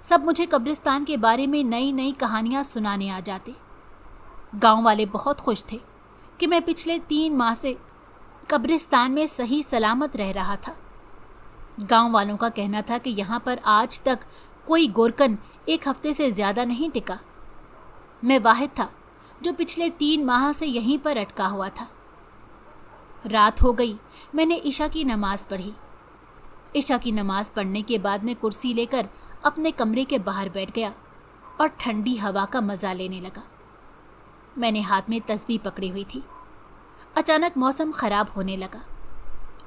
सब मुझे कब्रिस्तान के बारे में नई नई कहानियाँ सुनाने आ जाते। गांव वाले बहुत खुश थे कि मैं पिछले 3 माह से कब्रिस्तान में सही सलामत रह रहा था। गांव वालों का कहना था कि यहाँ पर आज तक कोई गोरकन 1 हफ्ते से ज़्यादा नहीं टिका। मैं वाहिद था जो पिछले 3 माह से यहीं पर अटका हुआ था। रात हो गई, मैंने ईशा की नमाज़ पढ़ी। ईशा की नमाज़ पढ़ने के बाद मैं कुर्सी लेकर अपने कमरे के बाहर बैठ गया और ठंडी हवा का मज़ा लेने लगा। मैंने हाथ में तस्बीह पकड़ी हुई थी। अचानक मौसम ख़राब होने लगा।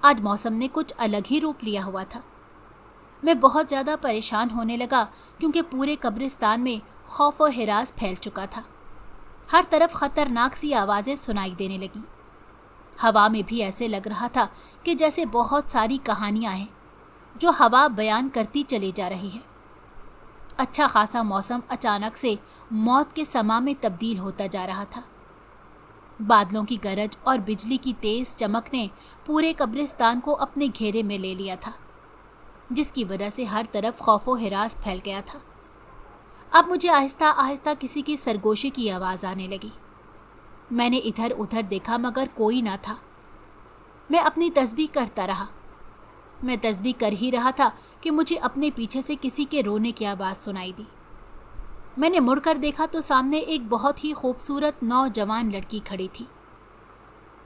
आज मौसम ने कुछ अलग ही रूप लिया हुआ था। मैं बहुत ज़्यादा परेशान होने लगा क्योंकि पूरे कब्रिस्तान में खौफ और हिरास फैल चुका था। हर तरफ ख़तरनाक सी आवाज़ें सुनाई देने लगीं। हवा में भी ऐसे लग रहा था कि जैसे बहुत सारी कहानियाँ हैं जो हवा बयान करती चली जा रही है। अच्छा खासा मौसम अचानक से मौत के समा में तब्दील होता जा रहा था। बादलों की गरज और बिजली की तेज़ चमक ने पूरे कब्रिस्तान को अपने घेरे में ले लिया था, जिसकी वजह से हर तरफ खौफ व हिरास फैल गया था। अब मुझे आहिस्ता आहिस्ता किसी की सरगोशी की आवाज़ आने लगी। मैंने इधर उधर देखा मगर कोई ना था। मैं अपनी तस्बीह करता रहा। मैं तस्बीह कर ही रहा था कि मुझे अपने पीछे से किसी के रोने की आवाज़ सुनाई दी। मैंने मुड़कर देखा तो सामने एक बहुत ही खूबसूरत नौजवान लड़की खड़ी थी।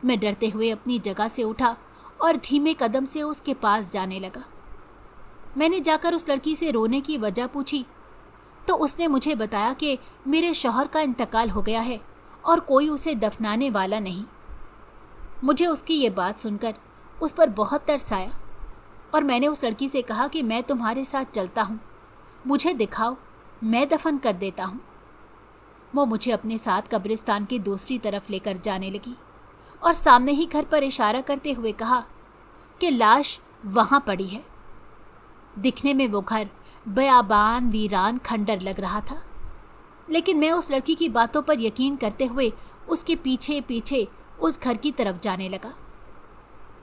मैं डरते हुए अपनी जगह से उठा और धीमे कदम से उसके पास जाने लगा। मैंने जाकर उस लड़की से रोने की वजह पूछी तो उसने मुझे बताया कि मेरे शौहर का इंतकाल हो गया है और कोई उसे दफनाने वाला नहीं। मुझे उसकी ये बात सुनकर उस पर बहुत तरस आया और मैंने उस लड़की से कहा कि मैं तुम्हारे साथ चलता हूँ, मुझे दिखाओ, मैं दफन कर देता हूँ। वो मुझे अपने साथ कब्रिस्तान की दूसरी तरफ लेकर जाने लगी और सामने ही घर पर इशारा करते हुए कहा कि लाश वहाँ पड़ी है। दिखने में वो घर बयाबान वीरान खंडर लग रहा था, लेकिन मैं उस लड़की की बातों पर यकीन करते हुए उसके पीछे पीछे उस घर की तरफ जाने लगा।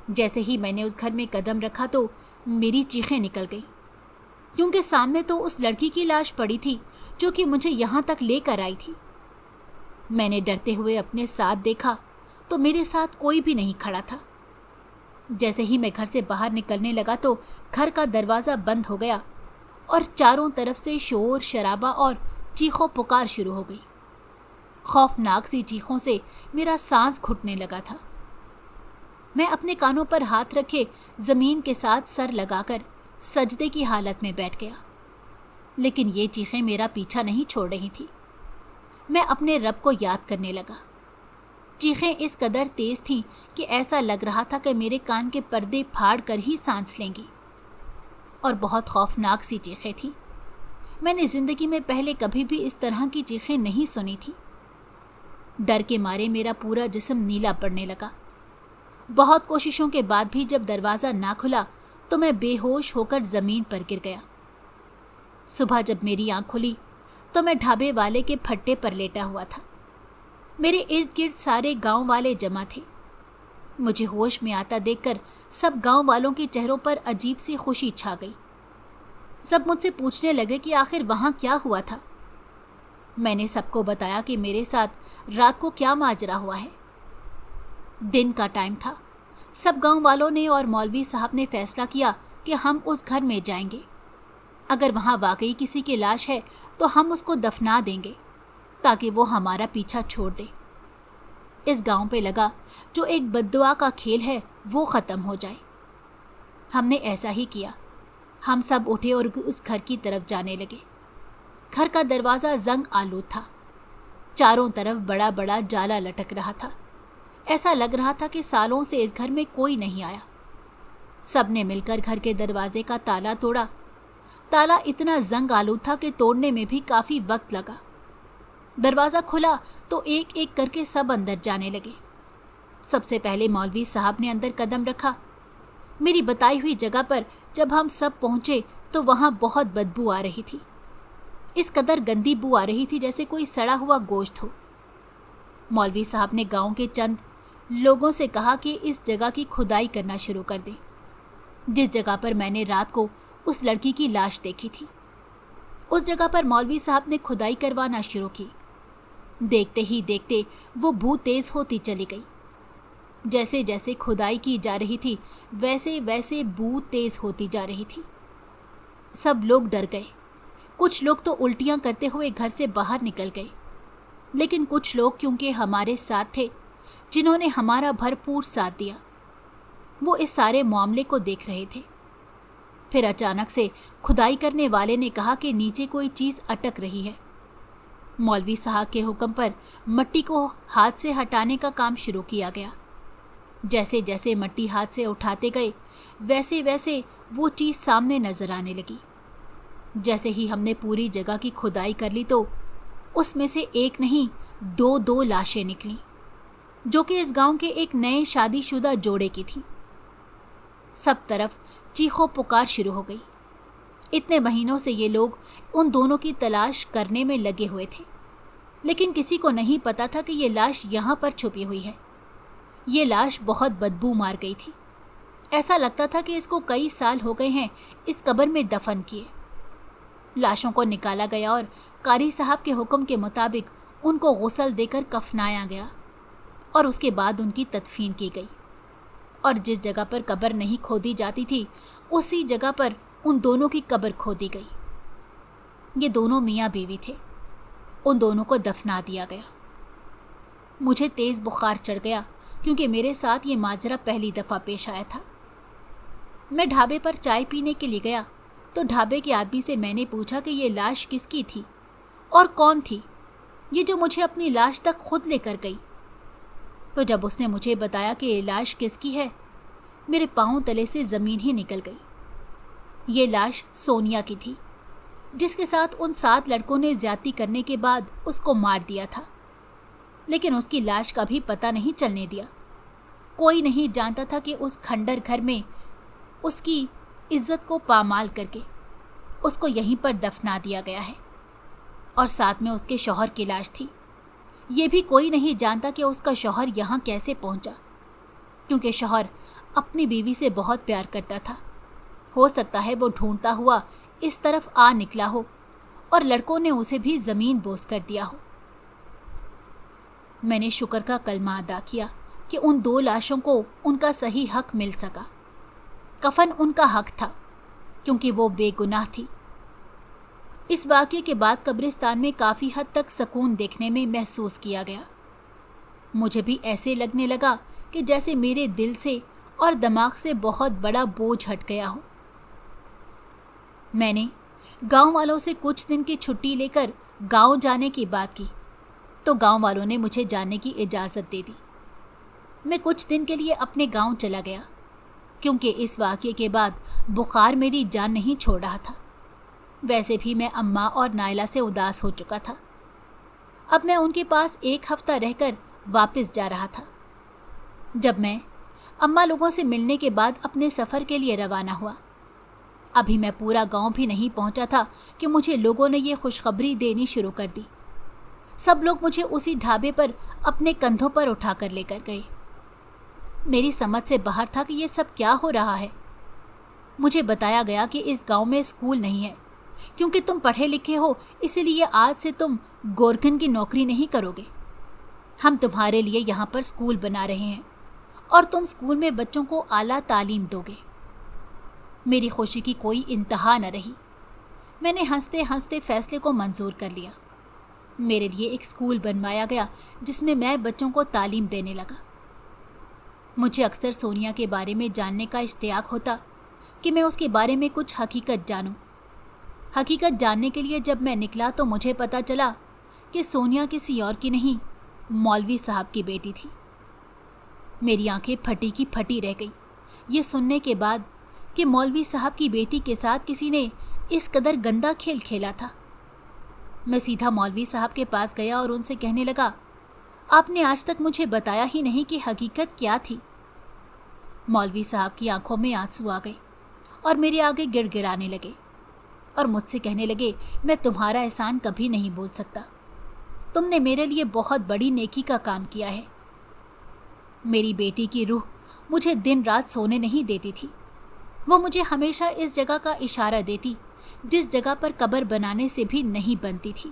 जैसे ही मैंने उस घर में कदम रखा तो मेरी चीखें निकल गईं, क्योंकि सामने तो उस लड़की की लाश पड़ी थी जो कि मुझे यहाँ तक लेकर आई थी। मैंने डरते हुए अपने साथ देखा तो मेरे साथ कोई भी नहीं खड़ा था। जैसे ही मैं घर से बाहर निकलने लगा तो घर का दरवाज़ा बंद हो गया और चारों तरफ से शोर शराबा और चीखों पुकार शुरू हो गई। खौफनाक सी चीखों से मेरा सांस घुटने लगा था। मैं अपने कानों पर हाथ रखे ज़मीन के साथ सर लगाकर सजदे की हालत में बैठ गया, लेकिन ये चीखें मेरा पीछा नहीं छोड़ रही थी। मैं अपने रब को याद करने लगा। चीखें इस कदर तेज़ थीं कि ऐसा लग रहा था कि मेरे कान के पर्दे फाड़ कर ही सांस लेंगी, और बहुत खौफनाक सी चीखें थीं। मैंने ज़िंदगी में पहले कभी भी इस तरह की चीखें नहीं सुनी थी। डर के मारे मेरा पूरा जिस्म नीला पड़ने लगा। बहुत कोशिशों के बाद भी जब दरवाज़ा ना खुला तो मैं बेहोश होकर ज़मीन पर गिर गया। सुबह जब मेरी आँख खुली तो मैं ढाबे वाले के फट्टे पर लेटा हुआ था। मेरे इर्द गिर्द सारे गांव वाले जमा थे। मुझे होश में आता देखकर सब गांव वालों के चेहरों पर अजीब सी खुशी छा गई। सब मुझसे पूछने लगे कि आखिर वहाँ क्या हुआ था। मैंने सबको बताया कि मेरे साथ रात को क्या माजरा हुआ है। दिन का टाइम था। सब गांव वालों ने और मौलवी साहब ने फैसला किया कि हम उस घर में जाएंगे। अगर वहाँ वाकई किसी की लाश है तो हम उसको दफना देंगे ताकि वो हमारा पीछा छोड़ दे। इस गांव पे लगा जो एक बद्दुआ का खेल है वो ख़त्म हो जाए। हमने ऐसा ही किया। हम सब उठे और उस घर की तरफ जाने लगे। घर का दरवाज़ा जंग आलूद था। चारों तरफ बड़ा बड़ा जाला लटक रहा था। ऐसा लग रहा था कि सालों से इस घर में कोई नहीं आया। सब ने मिलकर घर के दरवाजे का ताला तोड़ा। ताला इतना जंग आलूद था कि तोड़ने में भी काफ़ी वक्त लगा। दरवाज़ा खुला तो एक एक करके सब अंदर जाने लगे। सबसे पहले मौलवी साहब ने अंदर कदम रखा। मेरी बताई हुई जगह पर जब हम सब पहुँचे तो वहाँ बहुत बदबू आ रही थी। इस कदर गंदी बू आ रही थी जैसे कोई सड़ा हुआ गोश्त हो। मौलवी साहब ने गांव के चंद लोगों से कहा कि इस जगह की खुदाई करना शुरू कर दें, जिस जगह पर मैंने रात को उस लड़की की लाश देखी थी। उस जगह पर मौलवी साहब ने खुदाई करवाना शुरू की। देखते ही देखते वो बू तेज होती चली गई। जैसे जैसे खुदाई की जा रही थी वैसे वैसे बू तेज होती जा रही थी। सब लोग डर गए। कुछ लोग तो उल्टियां करते हुए घर से बाहर निकल गए, लेकिन कुछ लोग क्योंकि हमारे साथ थे, जिन्होंने हमारा भरपूर साथ दिया, वो इस सारे मामले को देख रहे थे। फिर अचानक से खुदाई करने वाले ने कहा कि नीचे कोई चीज़ अटक रही है। मौलवी साहब के हुक्म पर मट्टी को हाथ से हटाने का काम शुरू किया गया। जैसे जैसे मट्टी हाथ से उठाते गए वैसे वैसे वो चीज़ सामने नजर आने लगी। जैसे ही हमने पूरी जगह की खुदाई कर ली तो उसमें से एक नहीं दो लाशें निकलीं, जो कि इस गांव के एक नए शादीशुदा जोड़े की थी। सब तरफ चीखों पुकार शुरू हो गई। इतने महीनों से ये लोग उन दोनों की तलाश करने में लगे हुए थे, लेकिन किसी को नहीं पता था कि ये लाश यहाँ पर छुपी हुई है। ये लाश बहुत बदबू मार गई थी। ऐसा लगता था कि इसको कई साल हो गए हैं इस कब्र में दफन किए। लाशों को निकाला गया और कारी साहब के हुक्म के मुताबिक उनको गुस्ल देकर कफनाया गया और उसके बाद उनकी तदफीन की गई। और जिस जगह पर कब्र नहीं खोदी जाती थी उसी जगह पर उन दोनों की कब्र खोदी गई। ये दोनों मियाँ बीवी थे। उन दोनों को दफना दिया गया। मुझे तेज़ बुखार चढ़ गया क्योंकि मेरे साथ ये माजरा पहली दफ़ा पेश आया था। मैं ढाबे पर चाय पीने के लिए गया तो ढाबे के आदमी से मैंने पूछा कि ये लाश किसकी थी और कौन थी, ये जो मुझे अपनी लाश तक खुद लेकर गई। तो जब उसने मुझे बताया कि ये लाश किसकी है, मेरे पाँव तले से ज़मीन ही निकल गई। ये लाश सोनिया की थी, जिसके साथ उन 7 लड़कों ने ज्यादती करने के बाद उसको मार दिया था, लेकिन उसकी लाश का भी पता नहीं चलने दिया। कोई नहीं जानता था कि उस खंडर घर में उसकी इज्जत को पामाल करके उसको यहीं पर दफना दिया गया है, और साथ में उसके शौहर की लाश थी। ये भी कोई नहीं जानता कि उसका शौहर यहाँ कैसे पहुँचा, क्योंकि शौहर अपनी बीवी से बहुत प्यार करता था। हो सकता है वो ढूंढता हुआ इस तरफ आ निकला हो और लड़कों ने उसे भी ज़मीन बोस कर दिया हो। मैंने शुक्र का कलमा अदा किया कि उन 2 लाशों को उनका सही हक मिल सका। कफन उनका हक था क्योंकि वो बेगुनाह थी। इस वाक़ये के बाद कब्रिस्तान में काफ़ी हद तक सुकून देखने में महसूस किया गया। मुझे भी ऐसे लगने लगा कि जैसे मेरे दिल से और दिमाग से बहुत बड़ा बोझ हट गया हो। मैंने गांव वालों से कुछ दिन की छुट्टी लेकर गांव जाने की बात की तो गांव वालों ने मुझे जाने की इजाज़त दे दी। मैं कुछ दिन के लिए अपने गांव चला गया क्योंकि इस वाक़ये के बाद बुखार मेरी जान नहीं छोड़ रहा था। वैसे भी मैं अम्मा और नायला से उदास हो चुका था। अब मैं उनके पास 1 हफ्ता रहकर वापस जा रहा था। जब मैं अम्मा लोगों से मिलने के बाद अपने सफ़र के लिए रवाना हुआ, अभी मैं पूरा गांव भी नहीं पहुंचा था कि मुझे लोगों ने ये खुशखबरी देनी शुरू कर दी। सब लोग मुझे उसी ढाबे पर अपने कंधों पर उठाकर लेकर गए। मेरी समझ से बाहर था कि ये सब क्या हो रहा है। मुझे बताया गया कि इस गांव में स्कूल नहीं है, क्योंकि तुम पढ़े लिखे हो, इसीलिए आज से तुम गोरखन की नौकरी नहीं करोगे। हम तुम्हारे लिए यहाँ पर स्कूल बना रहे हैं और तुम स्कूल में बच्चों को आला तालीम दोगे। मेरी खुशी की कोई इंतहा न रही। मैंने हंसते हंसते फैसले को मंजूर कर लिया। मेरे लिए एक स्कूल बनवाया गया जिसमें मैं बच्चों को तालीम देने लगा। मुझे अक्सर सोनिया के बारे में जानने का इश्तियाक होता कि मैं उसके बारे में कुछ हकीकत जानूं। हकीकत जानने के लिए जब मैं निकला तो मुझे पता चला कि सोनिया किसी और की नहीं, मौलवी साहब की बेटी थी। मेरी आंखें फटी की फटी रह गई ये सुनने के बाद कि मौलवी साहब की बेटी के साथ किसी ने इस कदर गंदा खेल खेला था। मैं सीधा मौलवी साहब के पास गया और उनसे कहने लगा, आपने आज तक मुझे बताया ही नहीं कि हकीकत क्या थी। मौलवी साहब की आंखों में आंसू आ गए और मेरे आगे गिड़गिड़ाने लगे और मुझसे कहने लगे, मैं तुम्हारा एहसान कभी नहीं भूल सकता। तुमने मेरे लिए बहुत बड़ी नेकी का काम किया है। मेरी बेटी की रूह मुझे दिन रात सोने नहीं देती थी। वो मुझे हमेशा इस जगह का इशारा देती जिस जगह पर कब्र बनाने से भी नहीं बनती थी,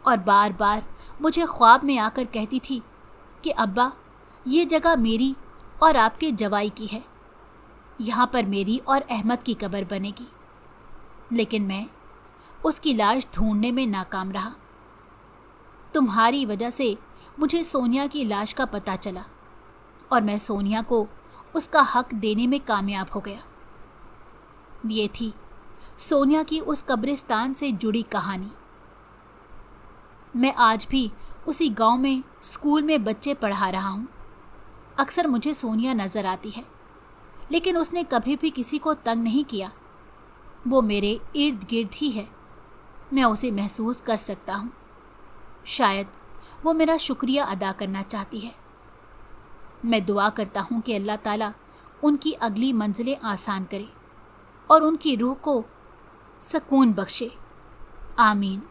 और बार बार मुझे ख्वाब में आकर कहती थी कि अब्बा, ये जगह मेरी और आपके जवाई की है, यहाँ पर मेरी और अहमद की कब्र बनेगी। लेकिन मैं उसकी लाश ढूंढने में नाकाम रहा। तुम्हारी वजह से मुझे सोनिया की लाश का पता चला और मैं सोनिया को उसका हक देने में कामयाब हो गया। ये थी सोनिया की उस कब्रिस्तान से जुड़ी कहानी। मैं आज भी उसी गांव में स्कूल में बच्चे पढ़ा रहा हूँ। अक्सर मुझे सोनिया नज़र आती है, लेकिन उसने कभी भी किसी को तंग नहीं किया। वो मेरे इर्द गिर्द ही है। मैं उसे महसूस कर सकता हूँ। शायद वो मेरा शुक्रिया अदा करना चाहती है। मैं दुआ करता हूँ कि अल्लाह ताला उनकी अगली मंजिलें आसान करे और उनकी रूह को सुकून बख्शे। आमीन।